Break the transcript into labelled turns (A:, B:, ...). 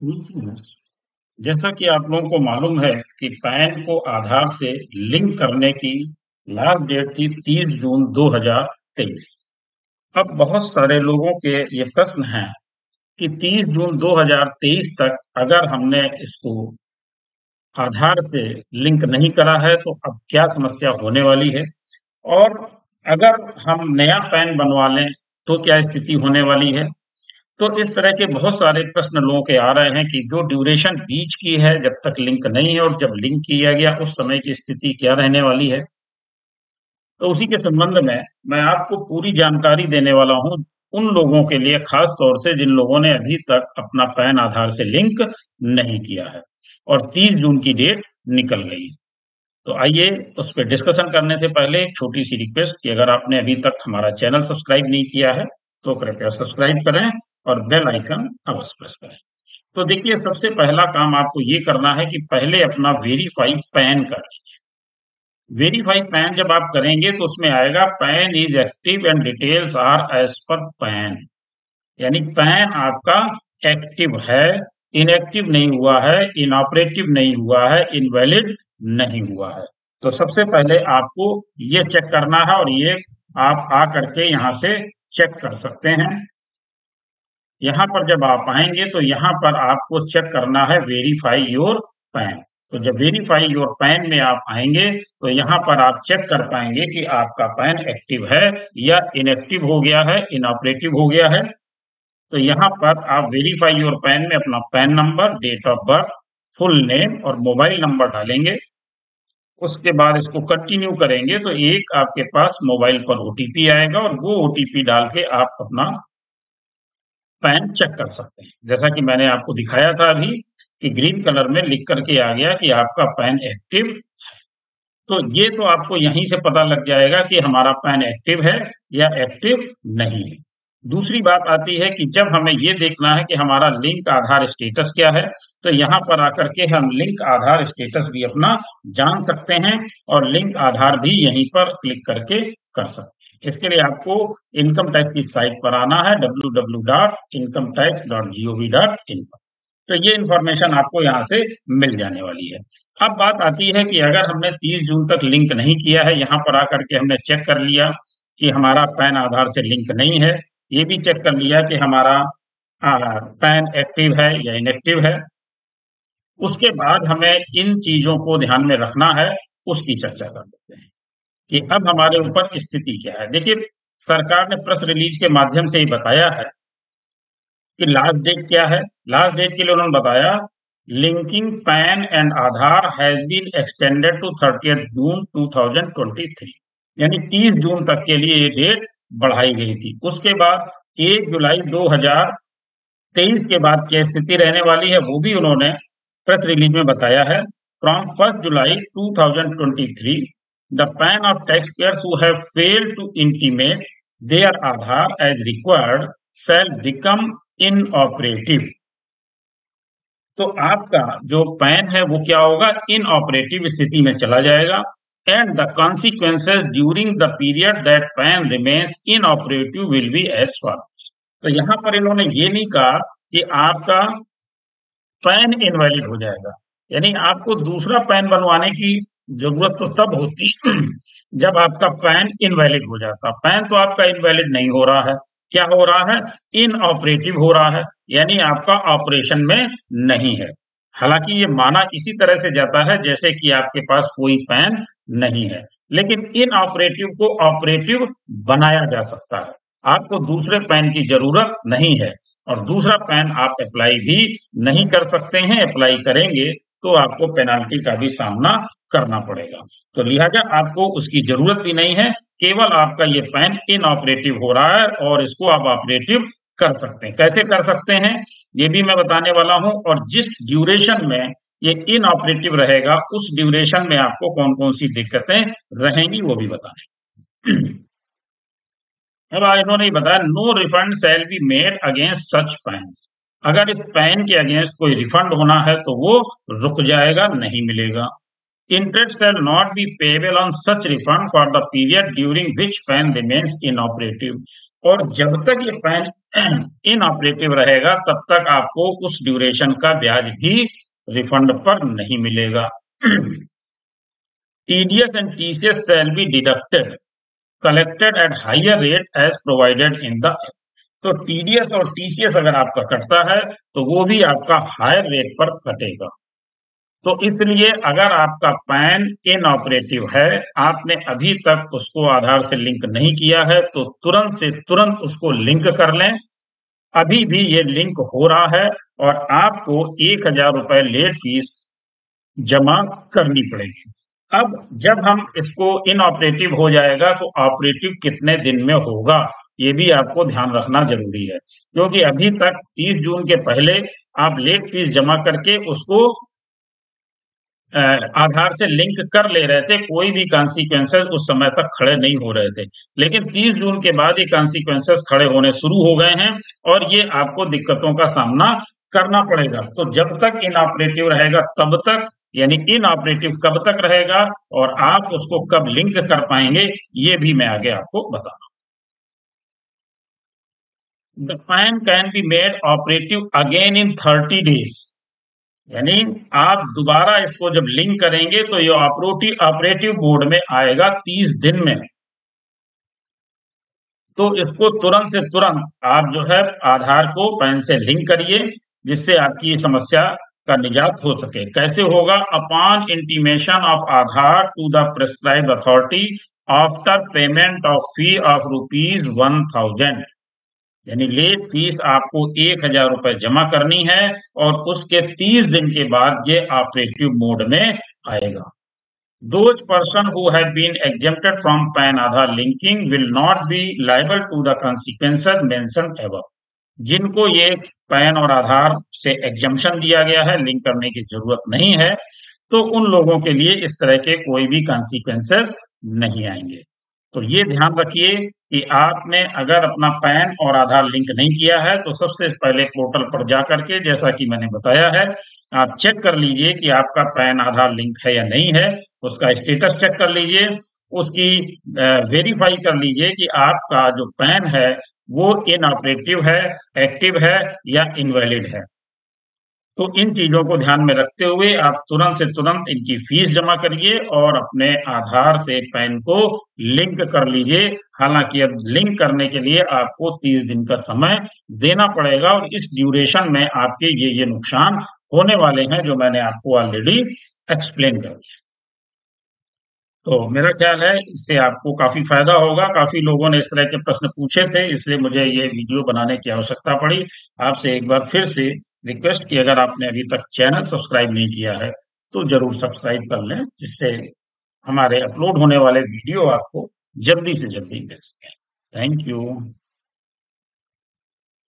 A: Yes। जैसा कि आप लोगों को मालूम है कि पैन को आधार से लिंक करने की लास्ट डेट थी 30 जून 2023। अब बहुत सारे लोगों के ये प्रश्न हैं कि 30 जून 2023 तक अगर हमने इसको आधार से लिंक नहीं करा है तो अब क्या समस्या होने वाली है, और अगर हम नया पैन बनवा लें तो क्या स्थिति होने वाली है। तो इस तरह के बहुत सारे प्रश्न लोगों के आ रहे हैं कि जो ड्यूरेशन बीच की है जब तक लिंक नहीं है और जब लिंक किया गया उस समय की स्थिति क्या रहने वाली है। तो उसी के संबंध में मैं आपको पूरी जानकारी देने वाला हूं, उन लोगों के लिए खास तौर से जिन लोगों ने अभी तक अपना पैन आधार से लिंक नहीं किया है और 30 जून की डेट निकल गई। तो आइए उस पर डिस्कशन करने से पहले एक छोटी सी रिक्वेस्ट कि अगर आपने अभी तक हमारा चैनल सब्सक्राइब नहीं किया है तो कृपया सब्सक्राइब करें और बेल आइकन अवश्य प्रेस करें। तो देखिए, सबसे पहला काम आपको ये करना है कि पहले अपना वेरीफाई पैन कर लीजिए। वेरीफाई पैन जब आप करेंगे तो उसमें आएगा PAN is active and details are as per PAN, यानी पैन आपका एक्टिव है, इनएक्टिव नहीं हुआ है, इनऑपरेटिव नहीं हुआ है, इनवैलिड नहीं हुआ है। तो सबसे पहले आपको ये चेक करना है और ये आप आ करके यहाँ से चेक कर सकते हैं। यहाँ पर जब आप आएंगे तो यहाँ पर आपको चेक करना है वेरीफाई योर पैन। तो जब वेरीफाई योर पैन में आप आएंगे तो यहाँ पर आप चेक कर पाएंगे कि आपका पैन एक्टिव है या इनएक्टिव हो गया है, इनऑपरेटिव हो गया है। तो यहाँ पर आप वेरीफाई योर पैन में अपना PAN number, date of birth, full name और मोबाइल नंबर डालेंगे। उसके बाद इसको कंटिन्यू करेंगे तो एक आपके पास मोबाइल पर ओटीपी आएगा और वो ओटीपी डाल के आप अपना पैन चेक कर सकते हैं। जैसा कि मैंने आपको दिखाया था अभी कि ग्रीन कलर में लिख करके आ गया कि आपका पैन एक्टिव। तो ये तो आपको यहीं से पता लग जाएगा कि हमारा पैन एक्टिव है या एक्टिव नहीं है। दूसरी बात आती है कि जब हमें ये देखना है कि हमारा लिंक आधार स्टेटस क्या है, तो यहाँ पर आकर के हम लिंक आधार स्टेटस भी अपना जान सकते हैं और लिंक आधार भी यहीं पर क्लिक करके कर सकते हैं। इसके लिए आपको इनकम टैक्स की साइट पर आना है www.incometax.gov.in पर। तो ये इंफॉर्मेशन आपको यहाँ से मिल जाने वाली है। अब बात आती है कि अगर हमने 30 जून तक लिंक नहीं किया है, यहाँ पर आकर के हमने चेक कर लिया कि हमारा पैन आधार से लिंक नहीं है, ये भी चेक कर लिया कि हमारा पैन एक्टिव है या इनएक्टिव है। उसके बाद हमें इन चीजों को ध्यान में रखना है, उसकी चर्चा कर लेते हैं कि अब हमारे ऊपर स्थिति क्या है। देखिए, सरकार ने प्रेस रिलीज के माध्यम से ही बताया है कि लास्ट डेट क्या है। लास्ट डेट के लिए उन्होंने बताया linking PAN and Aadhaar has been extended to 30 June 2023, यानी 30 जून तक के लिए ये डेट बढ़ाई गई थी। उसके बाद 1 जुलाई 2023 के बाद क्या स्थिति रहने वाली है वो भी उन्होंने प्रेस रिलीज में बताया है। From 1 July 2023 the PAN of tax payers who have failed to intimate their Aadhaar as required shall become inoperative. तो आपका जो पैन है वो क्या होगा, इनऑपरेटिव स्थिति में चला जाएगा। And the consequences during the period that PAN remains inoperative will be as follows. तो यहाँ पर इन्होंने ये नहीं कहा कि आपका पैन इनवैलिड हो जाएगा, यानी आपको दूसरा पैन बनवाने की जरूरत तो तब होती जब आपका पैन इनवैलिड हो जाता। पैन तो आपका इनवैलिड नहीं हो रहा है, क्या हो रहा है, इनऑपरेटिव हो रहा है, यानी आपका ऑपरेशन में नहीं है। हालांकि ये माना इसी तरह से जाता है जैसे कि आपके पास कोई पैन नहीं है, लेकिन इनऑपरेटिव को ऑपरेटिव बनाया जा सकता है। आपको दूसरे पैन की जरूरत नहीं है और दूसरा पैन आप अप्लाई भी नहीं कर सकते हैं। अप्लाई करेंगे तो आपको पेनाल्टी का भी सामना करना पड़ेगा। तो लिहाजा आपको उसकी जरूरत भी नहीं है, केवल आपका ये पैन इनऑपरेटिव हो रहा है और इसको आप ऑपरेटिव कर सकते हैं। कैसे कर सकते हैं ये भी मैं बताने वाला हूं, और जिस ड्यूरेशन में ये इनऑपरेटिव रहेगा उस ड्यूरेशन में आपको कौन कौन सी दिक्कतें रहेंगी वो भी बताएं। अब इन्होंने बताया no refund shall be made against such PANs. अगर इस पैन के अगेंस्ट कोई रिफंड होना है तो वो रुक जाएगा, नहीं मिलेगा। Interest shall not be payable on such refund for the period during which pan remains inoperative. और जब तक ये पैन इनऑपरेटिव रहेगा तब तक आपको उस ड्यूरेशन का ब्याज भी रिफंड पर नहीं मिलेगा। TDS and TCS shall be deducted collected at higher rate as provided in the. तो टीडीएस और टीसीएस अगर आपका कटता है तो वो भी आपका हायर रेट पर कटेगा। तो इसलिए अगर आपका पैन इनऑपरेटिव है, आपने अभी तक उसको आधार से लिंक नहीं किया है, तो तुरंत से तुरंत उसको लिंक कर लें। अभी भी ये लिंक हो रहा है और आपको 1000 रुपए लेट फीस जमा करनी पड़ेगी। अब जब हम इसको इनऑपरेटिव हो जाएगा तो ऑपरेटिव कितने दिन में होगा, ये भी आपको ध्यान रखना जरूरी है, क्योंकि अभी तक 30 जून के पहले आप लेट फीस जमा करके उसको आधार से लिंक कर ले रहे थे, कोई भी कॉन्सिक्वेंसेस उस समय तक खड़े नहीं हो रहे थे। लेकिन 30 जून के बाद ये कॉन्सिक्वेंसेस खड़े होने शुरू हो गए हैं और ये आपको दिक्कतों का सामना करना पड़ेगा। तो जब तक इनऑपरेटिव रहेगा तब तक, यानी इनऑपरेटिव कब तक रहेगा और आप उसको कब लिंक कर पाएंगे, ये भी मैं आगे आपको बताऊंगा। The pan can be made operative again in 30 days. यानी आप दोबारा इसको जब लिंक करेंगे तो ये ऑपरेटिव मोड में आएगा 30 दिन में। तो इसको तुरंत से तुरंत आप जो है आधार को पैन से लिंक करिए, जिससे आपकी समस्या का निजात हो सके। कैसे होगा? Upon intimation of Aadhaar to the prescribed authority after payment of fee of ₹1000, यानी लेट फीस आपको 1000 रुपए जमा करनी है और उसके 30 दिन के बाद ये ऑपरेटिव मोड में आएगा। Those person who have been exempted from PAN Aadhaar linking will not be liable to the consequences mentioned above। जिनको ये पैन और आधार से एग्जम्पशन दिया गया है, लिंक करने की जरूरत नहीं है, तो उन लोगों के लिए इस तरह के कोई भी कॉन्सिक्वेंसेस नहीं आएंगे। तो ये ध्यान रखिए कि आपने अगर अपना पैन और आधार लिंक नहीं किया है तो सबसे पहले पोर्टल पर जा करके, जैसा कि मैंने बताया है, आप चेक कर लीजिए कि आपका पैन आधार लिंक है या नहीं है, उसका स्टेटस चेक कर लीजिए, उसकी वेरीफाई कर लीजिए कि आपका जो पैन है वो इनऑपरेटिव है, एक्टिव है या इनवैलिड है। तो इन चीजों को ध्यान में रखते हुए आप तुरंत से तुरंत इनकी फीस जमा करिए और अपने आधार से पैन को लिंक कर लीजिए। हालांकि अब लिंक करने के लिए आपको 30 दिन का समय देना पड़ेगा और इस ड्यूरेशन में आपके ये नुकसान होने वाले हैं जो मैंने आपको ऑलरेडी एक्सप्लेन कर दिया। तो मेरा ख्याल है इससे आपको काफी फायदा होगा। काफी लोगों ने इस तरह के प्रश्न पूछे थे, इसलिए मुझे ये वीडियो बनाने की आवश्यकता पड़ी। आपसे एक बार फिर से रिक्वेस्ट कि अगर आपने अभी तक चैनल सब्सक्राइब नहीं किया है तो जरूर सब्सक्राइब कर लें, जिससे हमारे अपलोड होने वाले वीडियो आपको जल्दी से जल्दी मिल सके। Thank you.